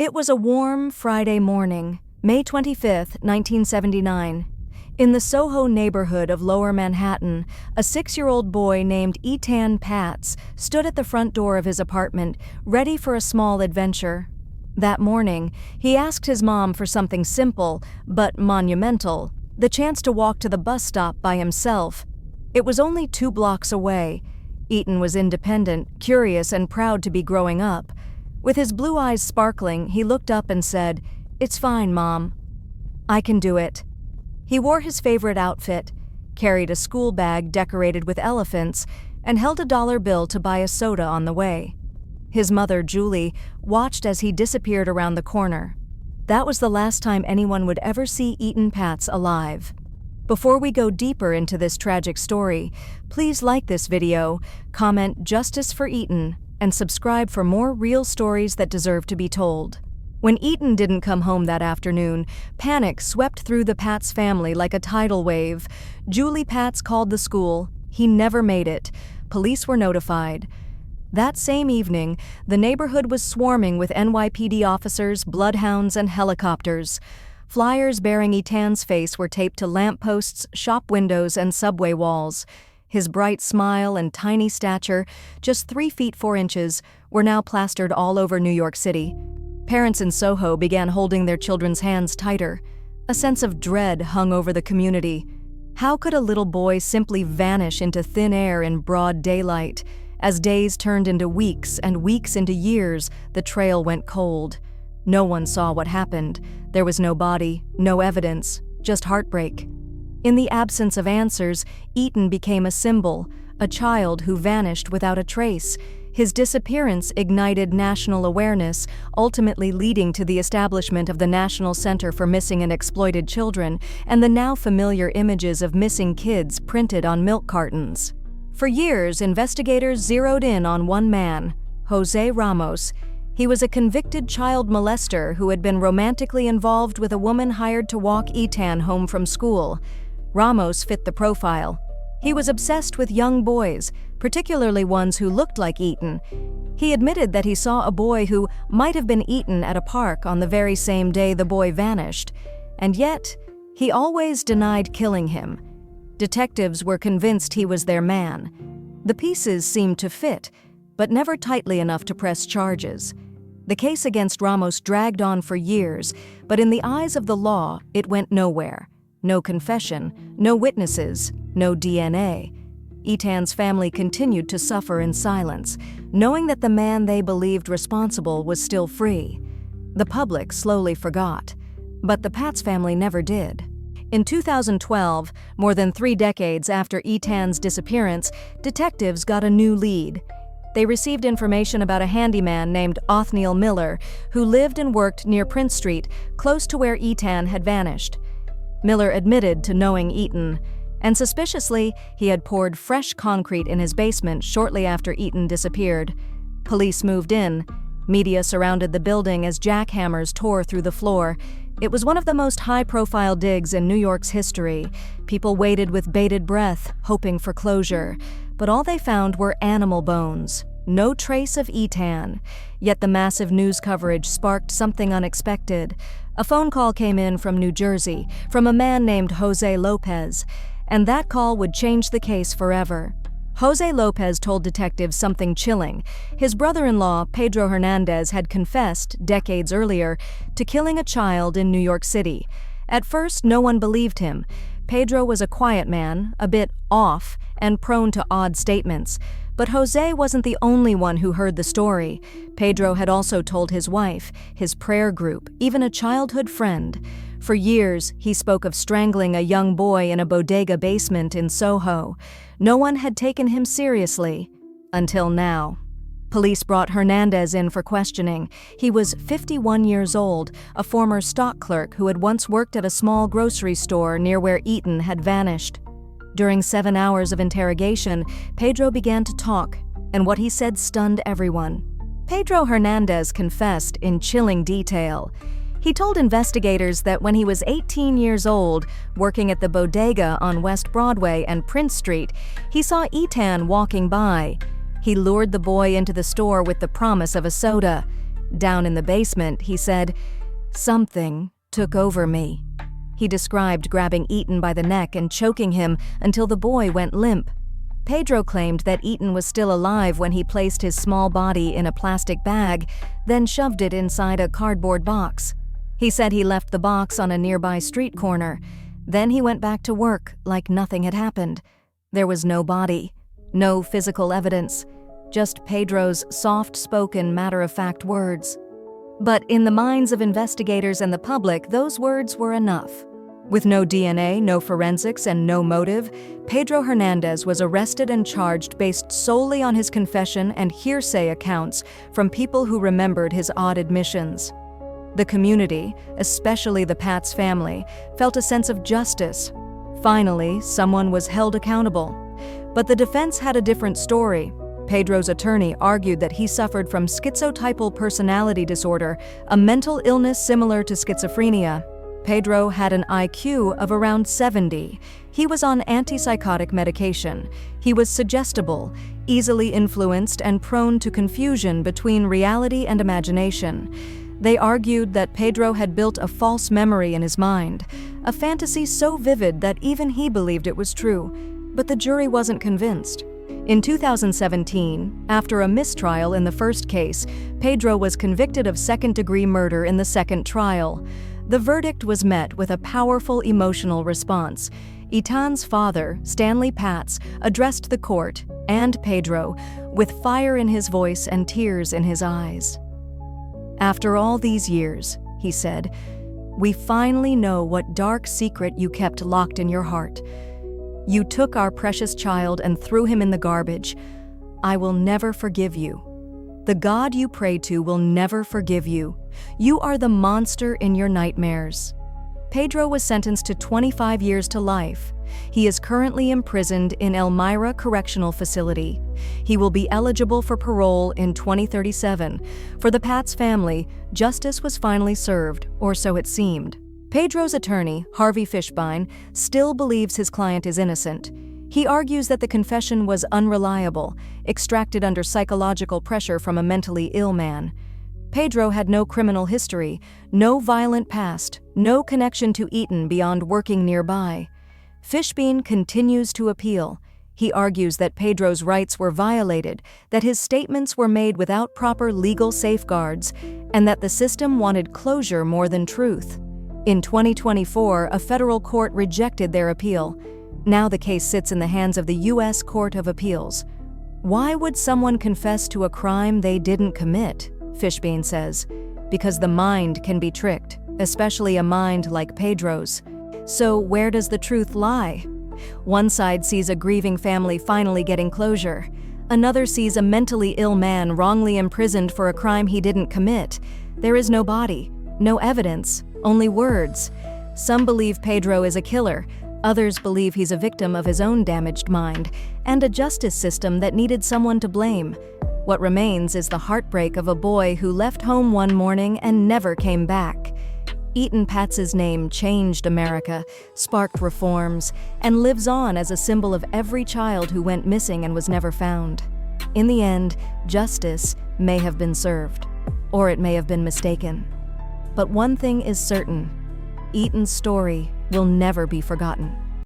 It was a warm Friday morning, May 25, 1979. In the SoHo neighborhood of Lower Manhattan, a 6-year-old boy named Etan Patz stood at the front door of his apartment, ready for a small adventure. That morning, he asked his mom for something simple, but monumental, the chance to walk to the bus stop by himself. It was only 2 blocks away. Etan was independent, curious, and proud to be growing up. With his blue eyes sparkling, he looked up and said, "It's fine, Mom. I can do it." He wore his favorite outfit, carried a school bag decorated with elephants, and held a $1 bill to buy a soda on the way. His mother, Julie, watched as he disappeared around the corner. That was the last time anyone would ever see Etan Patz alive. Before we go deeper into this tragic story, please like this video, comment "Justice for Etan," and subscribe for more real stories that deserve to be told. When Etan didn't come home that afternoon, panic swept through the Patz family like a tidal wave. Julie Patz called the school. He never made it. Police were notified. That same evening, the neighborhood was swarming with NYPD officers, bloodhounds, and helicopters. Flyers bearing Etan's face were taped to lampposts, shop windows, and subway walls. His bright smile and tiny stature, just 3 feet 4 inches, were now plastered all over New York City. Parents in SoHo began holding their children's hands tighter. A sense of dread hung over the community. How could a little boy simply vanish into thin air in broad daylight? As days turned into weeks and weeks into years, the trail went cold. No one saw what happened. There was no body, no evidence, just heartbreak. In the absence of answers, Etan became a symbol, a child who vanished without a trace. His disappearance ignited national awareness, ultimately leading to the establishment of the National Center for Missing and Exploited Children and the now familiar images of missing kids printed on milk cartons. For years, investigators zeroed in on one man, Jose Ramos. He was a convicted child molester who had been romantically involved with a woman hired to walk Etan home from school. Ramos fit the profile. He was obsessed with young boys, particularly ones who looked like Etan. He admitted that he saw a boy who might have been Etan at a park on the very same day the boy vanished, and yet he always denied killing him. Detectives were convinced he was their man. The pieces seemed to fit, but never tightly enough to press charges. The case against Ramos dragged on for years, but in the eyes of the law, it went nowhere. No confession, no witnesses, no DNA. Etan's family continued to suffer in silence, knowing that the man they believed responsible was still free. The public slowly forgot, but the Patz family never did. In 2012, more than 3 decades after Etan's disappearance, detectives got a new lead. They received information about a handyman named Othniel Miller, who lived and worked near Prince Street, close to where Etan had vanished. Miller admitted to knowing Etan, and suspiciously, he had poured fresh concrete in his basement shortly after Etan disappeared. Police moved in. Media surrounded the building as jackhammers tore through the floor. It was one of the most high-profile digs in New York's history. People waited with bated breath, hoping for closure. But all they found were animal bones. No trace of Etan. Yet the massive news coverage sparked something unexpected. A phone call came in from New Jersey, from a man named Jose Lopez, and that call would change the case forever. Jose Lopez told detectives something chilling. His brother-in-law, Pedro Hernandez, had confessed, decades earlier, to killing a child in New York City. At first, no one believed him. Pedro was a quiet man, a bit off, and prone to odd statements. But Jose wasn't the only one who heard the story. Pedro had also told his wife, his prayer group, even a childhood friend. For years, he spoke of strangling a young boy in a bodega basement in SoHo. No one had taken him seriously, until now. Police brought Hernandez in for questioning. He was 51 years old, a former stock clerk who had once worked at a small grocery store near where Etan had vanished. During 7 hours of interrogation, Pedro began to talk, and what he said stunned everyone. Pedro Hernandez confessed in chilling detail. He told investigators that when he was 18 years old, working at the bodega on West Broadway and Prince Street, he saw Etan walking by. He lured the boy into the store with the promise of a soda. Down in the basement, he said, "Something took over me." He described grabbing Etan by the neck and choking him until the boy went limp. Pedro claimed that Etan was still alive when he placed his small body in a plastic bag, then shoved it inside a cardboard box. He said he left the box on a nearby street corner. Then he went back to work like nothing had happened. There was no body, no physical evidence, just Pedro's soft-spoken, matter-of-fact words. But in the minds of investigators and the public, those words were enough. With no DNA, no forensics, and no motive, Pedro Hernandez was arrested and charged based solely on his confession and hearsay accounts from people who remembered his odd admissions. The community, especially the Patz family, felt a sense of justice. Finally, someone was held accountable. But the defense had a different story. Pedro's attorney argued that he suffered from schizotypal personality disorder, a mental illness similar to schizophrenia. Pedro had an IQ of around 70. He was on antipsychotic medication. He was suggestible, easily influenced, and prone to confusion between reality and imagination. They argued that Pedro had built a false memory in his mind, a fantasy so vivid that even he believed it was true. But the jury wasn't convinced. In 2017, after a mistrial in the first case, Pedro was convicted of second-degree murder in the second trial. The verdict was met with a powerful emotional response. Etan's father, Stanley Patz, addressed the court and Pedro with fire in his voice and tears in his eyes. "After all these years," he said, "we finally know what dark secret you kept locked in your heart. You took our precious child and threw him in the garbage. I will never forgive you. The God you pray to will never forgive you. You are the monster in your nightmares." Pedro was sentenced to 25 years to life. He is currently imprisoned in Elmira Correctional Facility. He will be eligible for parole in 2037. For the Patz family, justice was finally served, or so it seemed. Pedro's attorney, Harvey Fishbein, still believes his client is innocent. He argues that the confession was unreliable, extracted under psychological pressure from a mentally ill man. Pedro had no criminal history, no violent past, no connection to Etan beyond working nearby. Fishbein continues to appeal. He argues that Pedro's rights were violated, that his statements were made without proper legal safeguards, and that the system wanted closure more than truth. In 2024, a federal court rejected their appeal. Now the case sits in the hands of the U.S. Court of Appeals. Why would someone confess to a crime they didn't commit? Fishbein says. Because the mind can be tricked, especially a mind like Pedro's. So where does the truth lie? One side sees a grieving family finally getting closure. Another sees a mentally ill man wrongly imprisoned for a crime he didn't commit. There is no body, no evidence, only words. Some believe Pedro is a killer. Others believe he's a victim of his own damaged mind, and a justice system that needed someone to blame. What remains is the heartbreak of a boy who left home one morning and never came back. Etan Patz's name changed America, sparked reforms, and lives on as a symbol of every child who went missing and was never found. In the end, justice may have been served, or it may have been mistaken. But one thing is certain: Etan's story will never be forgotten.